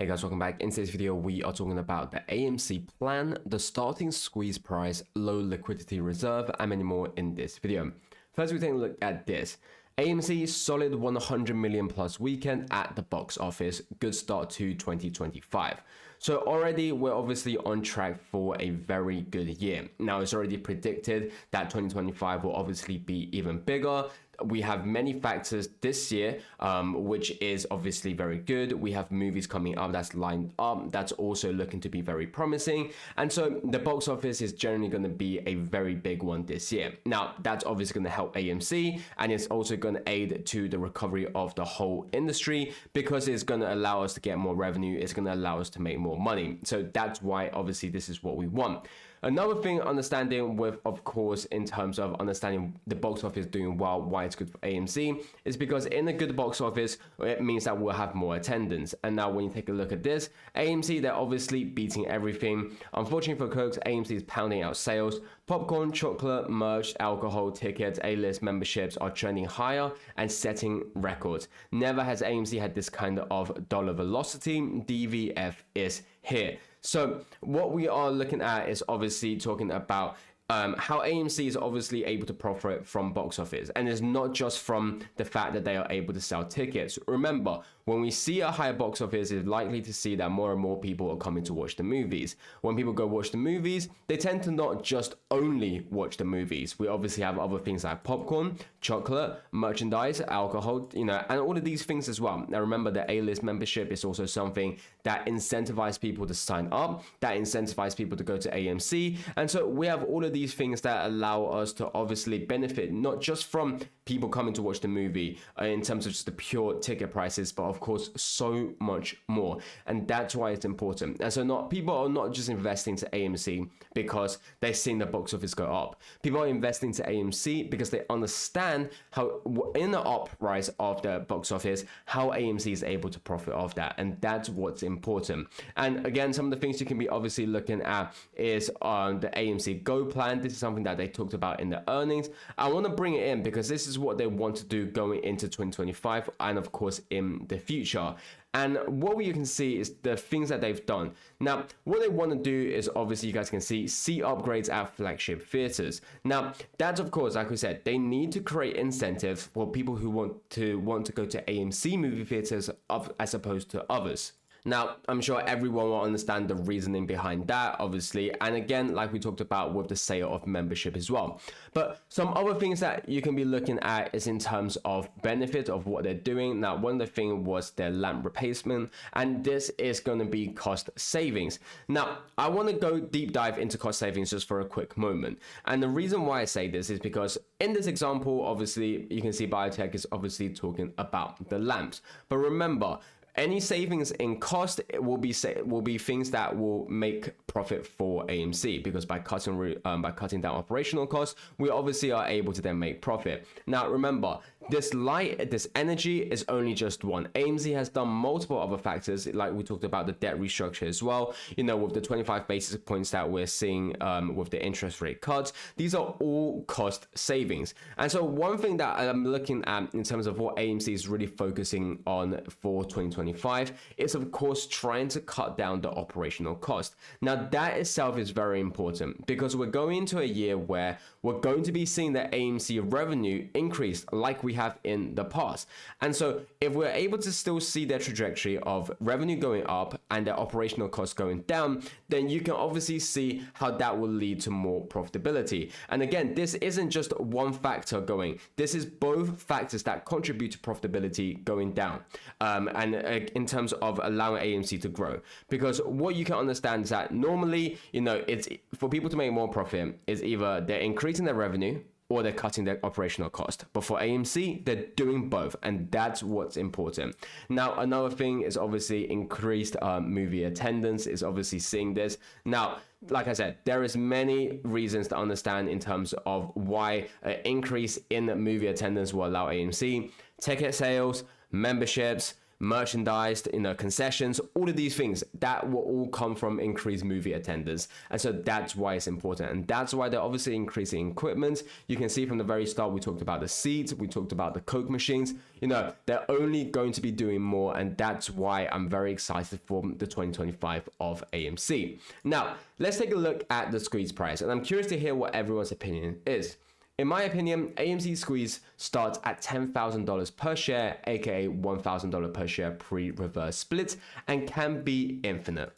Hey guys, welcome back. In today's video, we are talking about the AMC plan, the starting squeeze price, low liquidity reserve, and many more in this video. First, we take a look at this. AMC solid 100 million plus weekend at the box office. Good start to 2025. So already we're obviously on track for a very good year. Now it's already predicted that 2025 will obviously be even bigger. We have many factors this year, which is obviously very good. We have movies coming up that's lined up that's also looking to be very promising. And so the box office is generally going to be a very big one this year. Now, that's obviously going to help AMC, and it's also going to aid to the recovery of the whole industry because it's going to allow us to get more revenue. It's going to allow us to make more money. So that's why obviously this is what we want. Another thing, understanding with, of course, in terms of understanding the box office doing well, why it's good for AMC, is because in a good box office, it means that we'll have more attendance. And now when you take a look at this, AMC, they're obviously beating everything. Unfortunately for Cokes, AMC is pounding out sales. Popcorn, chocolate, merch, alcohol, tickets, A-list memberships are trending higher and setting records. Never has AMC had this kind of dollar velocity. DVF is here. So what we are looking at is obviously talking about how AMC is obviously able to profit from box office. And it's not just from the fact that they are able to sell tickets. Remember, when we see a higher box office, it's likely to see that more and more people are coming to watch the movies. When people go watch the movies, they tend to not just only watch the movies. We obviously have other things like popcorn, chocolate, merchandise, alcohol, and all of these things as well. Now remember, the A-list membership is also something that incentivizes people to sign up, that incentivizes people to go to AMC. And so we have all of these things that allow us to obviously benefit not just from people coming to watch the movie in terms of just the pure ticket prices, but of course so much more. And that's why it's important. And so people are not just investing to AMC because they're seeing the box office go up. People are investing to AMC because they understand how in the uprise of the box office, how AMC is able to profit off that. And that's what's important. And again, some of the things you can be obviously looking at is the AMC Go plan. This is something that they talked about in the earnings. I want to bring it in because this is what they want to do going into 2025 and of course in the future. And what you can see is the things that they've done. Now, what they want to do is obviously you guys can see seat upgrades at flagship theaters. Now, that's of course, like we said, they need to create incentives for people who want to go to AMC movie theaters as opposed to others. Now, I'm sure everyone will understand the reasoning behind that, obviously. And again, like we talked about with the sale of membership as well. But some other things that you can be looking at is in terms of benefit of what they're doing. Now, one of the things was their lamp replacement, and this is going to be cost savings. Now, I want to go deep dive into cost savings just for a quick moment. And the reason why I say this is because in this example, obviously, you can see biotech is obviously talking about the lamps. But remember, any savings in cost will be things that will make profit for AMC, because by cutting down operational costs, we obviously are able to then make profit. Now remember, this energy is only just one. AMC has done multiple other factors, like we talked about the debt restructure as well, with the 25 basis points that we're seeing with the interest rate cuts. These are all cost savings. And so one thing that I'm looking at in terms of what AMC is really focusing on for 2025 is of course trying to cut down the operational cost. Now that itself is very important because we're going into a year where we're going to be seeing the AMC revenue increase like we have in the past. And so if we're able to still see their trajectory of revenue going up and their operational costs going down, then you can obviously see how that will lead to more profitability. And again, this isn't just one factor going. This is both factors that contribute to profitability going down and in terms of allowing AMC to grow. Because what you can understand is that normally, it's for people to make more profit is either they're increasing their revenue or they're cutting their operational cost. But for AMC, they're doing both, and that's what's important. Now, another thing is obviously increased movie attendance is obviously seeing this. Now, like I said, there is many reasons to understand in terms of why an increase in movie attendance will allow AMC. Ticket sales, memberships, merchandise, concessions, all of these things that will all come from increased movie attendance. And so that's why it's important. And that's why they're obviously increasing equipment. You can see from the very start, we talked about the seats, we talked about the Coke machines, they're only going to be doing more. And that's why I'm very excited for the 2025 of AMC. Now, let's take a look at the squeeze price. And I'm curious to hear what everyone's opinion is. In my opinion, AMC squeeze starts at $10,000 per share, aka $1,000 per share pre-reverse split, and can be infinite.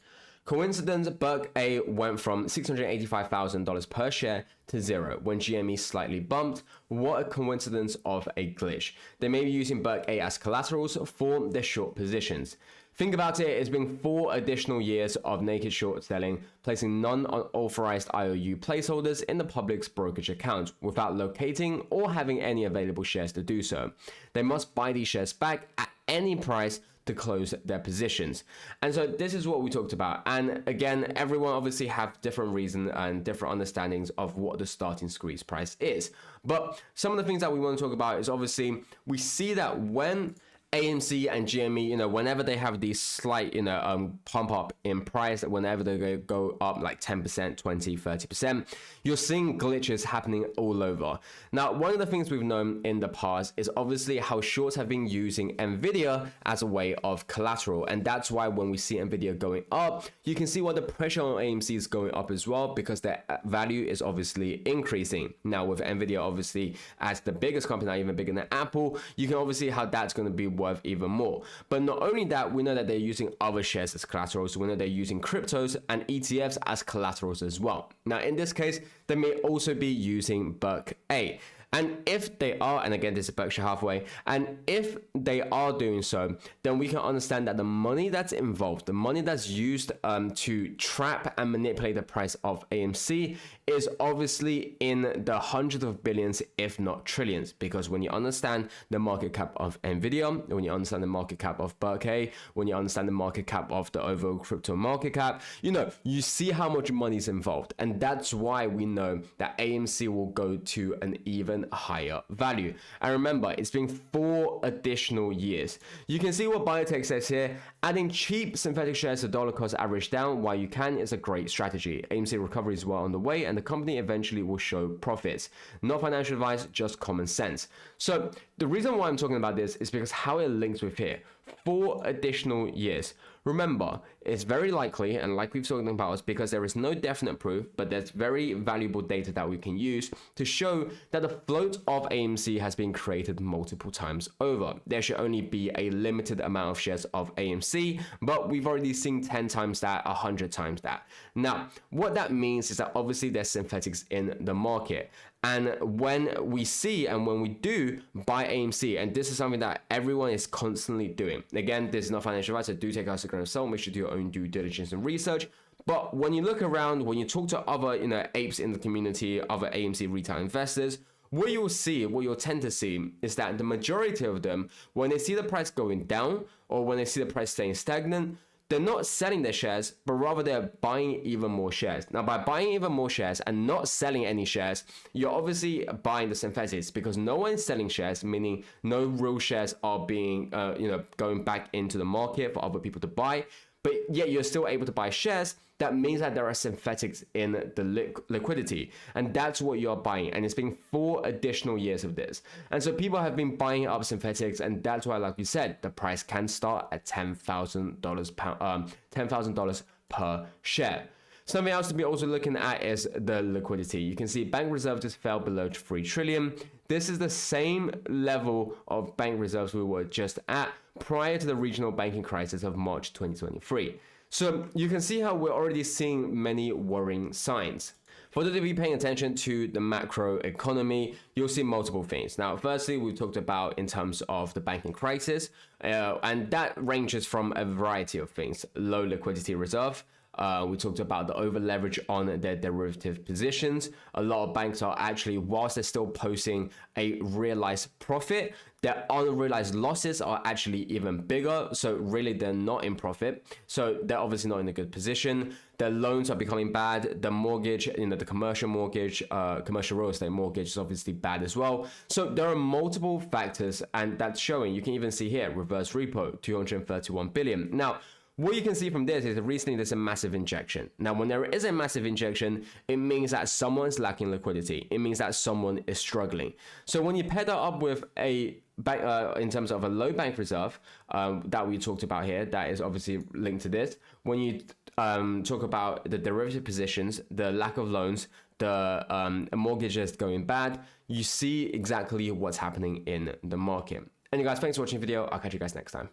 Coincidence, Berk A went from $685,000 per share to zero when GME slightly bumped. What a coincidence of a glitch. They may be using Berk A as collaterals for their short positions. Think about it, it's been 4 additional years of naked short selling, placing non-authorized IOU placeholders in the public's brokerage account without locating or having any available shares to do so. They must buy these shares back at any price to close their positions. And so this is what we talked about. And again, everyone obviously have different reasons and different understandings of what the starting squeeze price is. But some of the things that we want to talk about is obviously we see that when AMC and GME, whenever they have these slight, pump up in price, whenever they go up like 10%, 20, 30%, you're seeing glitches happening all over. Now, one of the things we've known in the past is obviously how shorts have been using Nvidia as a way of collateral. And that's why when we see Nvidia going up, you can see why the pressure on AMC is going up as well, because their value is obviously increasing. Now, with Nvidia obviously as the biggest company, now even bigger than Apple, you can obviously see how that's going to be worth even more. But not only that, we know that they're using other shares as collaterals. We know they're using cryptos and ETFs as collaterals as well. Now, in this case, they may also be using Berk A. And if they are, and again, this is Berkshire Hathaway, and if they are doing so, then we can understand that the money that's involved, the money that's used to trap and manipulate the price of AMC is obviously in the hundreds of billions, if not trillions, because when you understand the market cap of Nvidia, when you understand the market cap of Berk A, when you understand the market cap of the overall crypto market cap, you see how much money is involved. And that's why we know that AMC will go to an even higher value. And remember, it's been 4 additional years. You can see what Biotech says here. Adding cheap synthetic shares to dollar cost average down while you can is a great strategy. AMC recovery is well on the way and the company eventually will show profits. Not financial advice, just common sense. So the reason why I'm talking about this is because how it links with here. 4 additional years. Remember, it's very likely, and like we've talked about, is because there is no definite proof, but there's very valuable data that we can use to show that the float of AMC has been created multiple times over. There should only be a limited amount of shares of AMC, but we've already seen 10 times that, 100 times that. Now, what that means is that obviously there's synthetics in the market. And when we see and when we do buy AMC, and this is something that everyone is constantly doing. Again, this is not financial advice, so do take us a grain of salt, make sure to do your own due diligence and research. But when you look around, when you talk to other, apes in the community, other AMC retail investors, what you'll see, what you'll tend to see is that the majority of them, when they see the price going down or when they see the price staying stagnant, they're not selling their shares, but rather they're buying even more shares. Now, by buying even more shares and not selling any shares, you're obviously buying the synthetics because no one's selling shares, meaning no real shares are being, going back into the market for other people to buy. But yet you're still able to buy shares. That means that there are synthetics in the liquidity. And that's what you're buying. And it's been 4 additional years of this. And so people have been buying up synthetics. And that's why, like we said, the price can start at $10,000 per share. Something else to be also looking at is the liquidity. You can see bank reserves just fell below 3 trillion. This is the same level of bank reserves we were just at prior to the regional banking crisis of March 2023. So you can see how we're already seeing many worrying signs. For those of you paying attention to the macro economy, you'll see multiple things. Now, firstly, we talked about in terms of the banking crisis, and that ranges from a variety of things. Low liquidity reserve, We talked about the over leverage on their derivative positions. A lot of banks are actually, whilst they're still posting a realized profit, their unrealized losses are actually even bigger. So really they're not in profit. So they're obviously not in a good position. Their loans are becoming bad. The mortgage, the commercial mortgage, commercial real estate mortgage is obviously bad as well. So there are multiple factors, and that's showing. You can even see here, reverse repo, 231 billion. Now, what you can see from this is that recently there's a massive injection. Now, when there is a massive injection, it means that someone's lacking liquidity. It means that someone is struggling. So when you pair that up with a bank, in terms of a low bank reserve that we talked about here, that is obviously linked to this. When you talk about the derivative positions, the lack of loans, the mortgages going bad, you see exactly what's happening in the market. Anyway, guys, thanks for watching the video. I'll catch you guys next time.